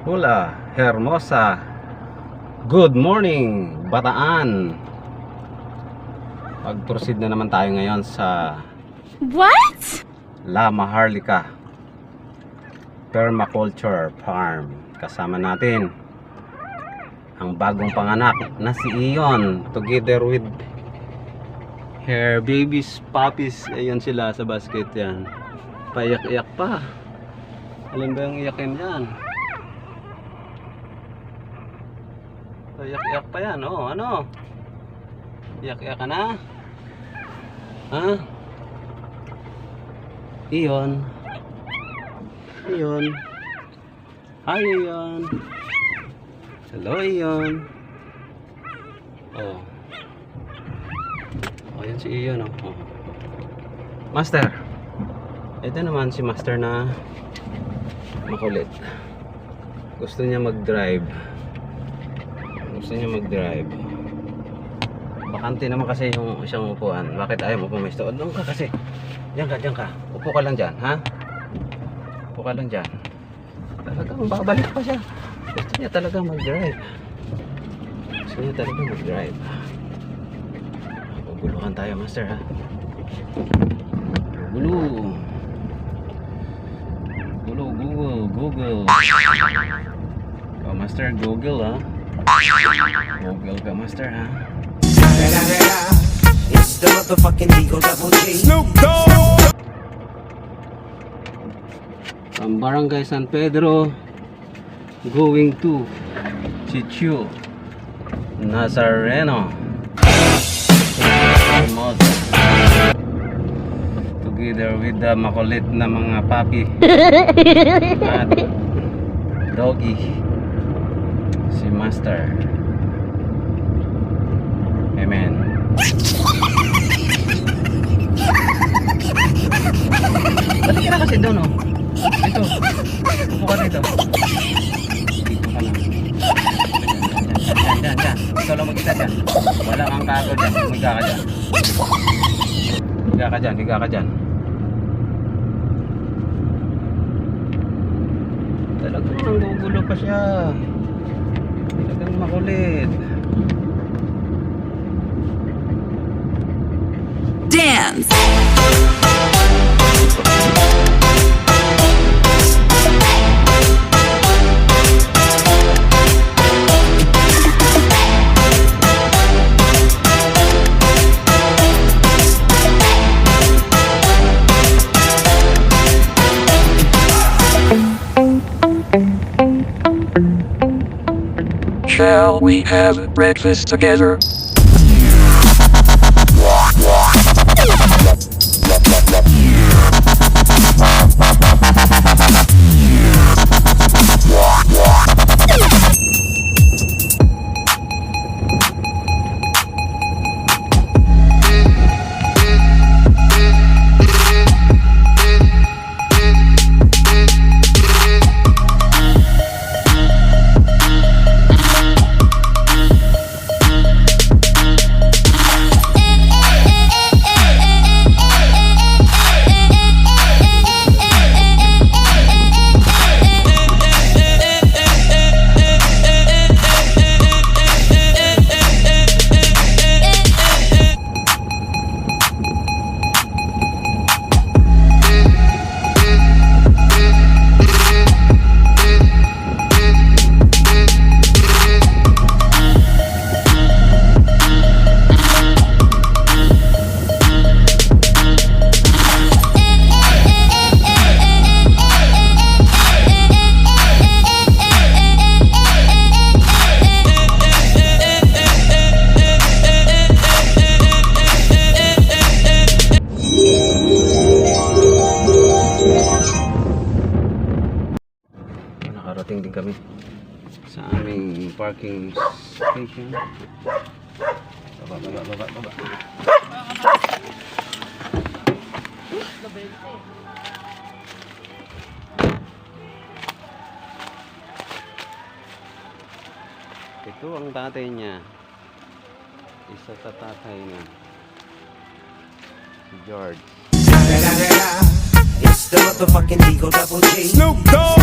Hola, hermosa. Good morning, Bataan. Pag-proceed na naman tayo ngayon sa What? La Maharlika Permaculture Farm. Kasama natin ang bagong panganak na si Eon, together with her babies, puppies. Ayan sila sa basket yan. Paiyak-iyak pa. Alam ba yung iyakin yan? Iyak-iyak pa yan, oh, ano? Iyak-iyak ka na? Ha? Iyon. Iyon. Hi, Iyon. Hello, Iyon. Oh. Oh, yan si Iyon, oh. Master. Ito naman si Master na makulit. Gusto niya mag-drive. Bakante naman kasi yung isang upuan. Bakit ayaw mo pumesto? Doon ka kasi. Diyan ka. Upo ka lang dyan, ha? Upo ka lang dyan. Talagang babalik pa siya. Gusto niya talaga mag-drive. Guguluhan tayo, Master, ha? Google. Oh, Master, Google, ha? Google ka, Master, ha? It's the motherfucking Eagle Double G. Snoop Dogg! From Barangay San Pedro, going to Chichu Nazareno, together with the makulit na mga papi at doggy, si Master. Amen. Balik ka na kasi doon, oh. Ito. Upo ka dito. Dito ka lang. Diyan. Ikaw lang mag-isa dyan. Wala kang kago dyan. Higa ka dyan. Talagang nanggugulo pa siya. Talagang makulit. Dance! Shall we have breakfast together? Nakarating din kami sa aming parking station. Baba. Ito ang tatay niya. Isa sa tatay niya, si George. It's the motherfucking Eagle Double G. Snoop Dogg!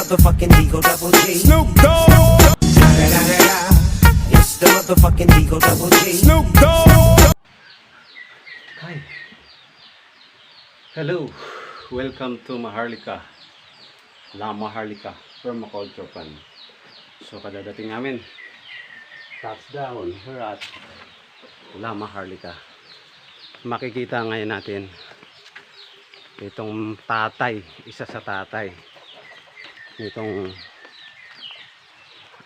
motherfucking Eagle Double G. Snoop Dogg. Da da da da da. It's the motherfucking Eagle Double G. Snoop Dogg. Hi. Hello. Welcome to Maharlika. La Maharlika Permaculture Fund. So kadadating namin. Touchdown. We're at La Maharlika. Makikita ngayon natin itong tatay, isa sa tatay nitong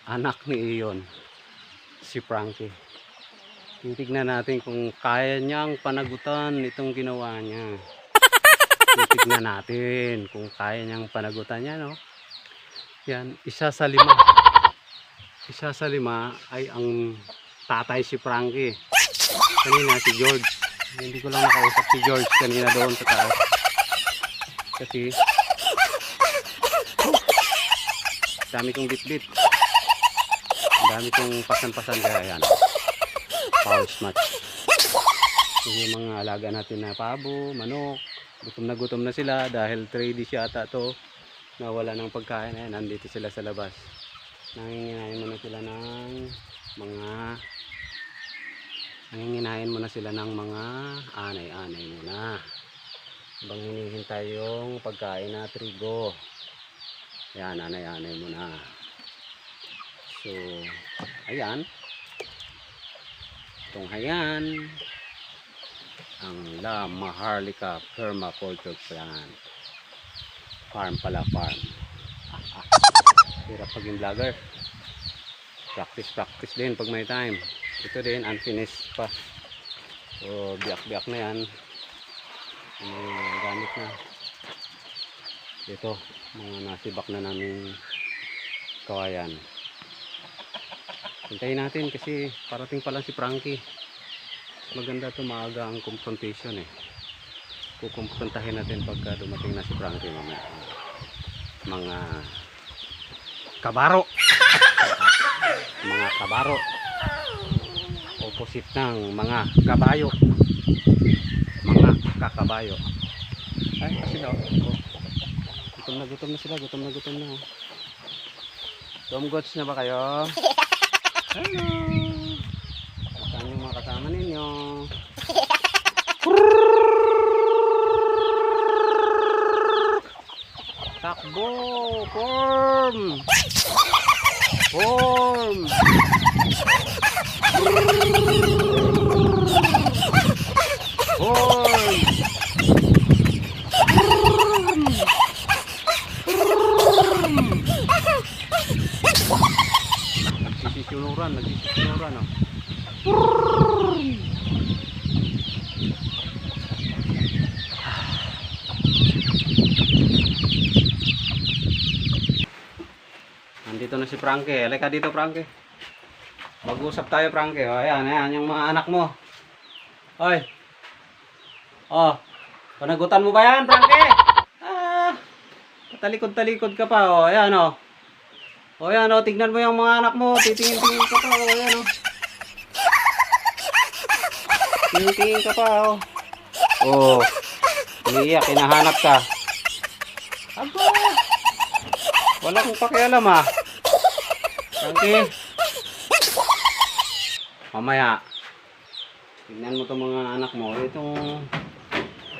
anak ni Ion, si Frankie. Titignan natin kung kaya niyang panagutan itong ginawa niya. Titignan natin kung kaya niyang panagutan niya, no? Yan, isa sa lima ay ang tatay si Frankie. Kanina si George. Hindi ko lang nakausap si George kanina doon sa taas. Kasi dami kong bit-bit. Dami kong pasan-pasan kaya yan. Pause match. Yung mga alaga natin na pabo, manok, gutom na sila dahil 3 days yata to. Nawala ng pagkain eh, nandito sila sa labas. Nanginginain muna sila ng mga anay-anay muna. Habang hinihintay yung pagkain na trigo. Ayan, anay-anay muna. So, ayan. Itong hayan. Ang La Maharlika Permaculture Plant. Farm pala, farm. Hirap paging vlogger. Practice din pag may time. Ito din, unfinished pa. So, biyak-biyak na yan. May gamit na. Ito, mga nasibak na namin kawayan. Hintayin natin kasi parating pa lang si Frankie. Maganda ito, maaga ang confrontation eh. Kukumprontahin natin pagka dumating na si Frankie mamaya. Mga kabaro. Mga kabaro. Opposite ng mga kabayo. Mga kakabayo. Ay, kasi daw. Oh. Gutom na sila. Gutom na. Gots na ba kayo? Hello. Saan yung mga kasama ninyo? Takbo! Form! Nagsisisunuran oh. Nandito na si Frankie. Halika dito, Frankie. Mag-usap tayo, Frankie. O, ayan, yung mga anak mo. Hoy. Oh, panagutan mo ba yan, Frankie? Talikod-talikod ka pa, oh. Ayan, oh. O yan o, tignan mo yung mga anak mo. Titingin-tingin ka pa o, yan o. Tingin-tingin ka pa o. O, umiiyak, hinahanap ka. Aba, wala kong pakialam ha. Frankie, mamaya, tignan mo itong mga anak mo. Itong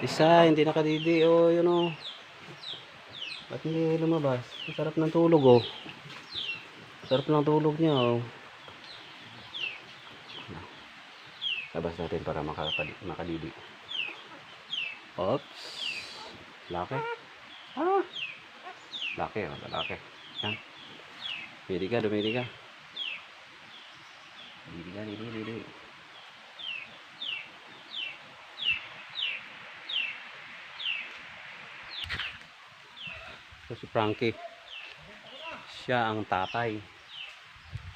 isa, hindi nakadidi o, yun o. Ba't hindi lumabas? Ang sarap ng tulog o. Sarap ng tulog niya oh. Labas natin para makadidi. Oops. Laki. Laki oh, laki. Yan. Dumidi ka. Didi. So si Frankie, siya ang tatay.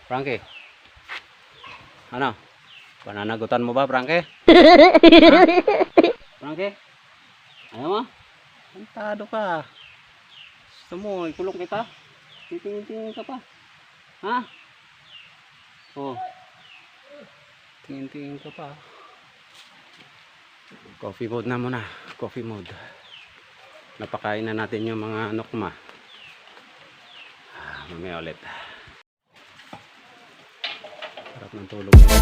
Frankie, ano? Pananagutan mo ba, Frankie? Frankie? Ayaw mo? Pantado ka. Gusto mo, ikulong kita? Tingin-tingin ka pa. Ha? Oh. Tingin-tingin ka pa. Coffee mode na muna. Coffee mode. Napakain na natin yung mga nokma. mamaya ulit. Sarap ng tulog nila.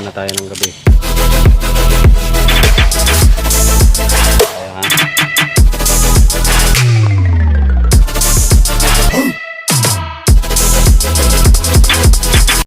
Na tayo ng gabi.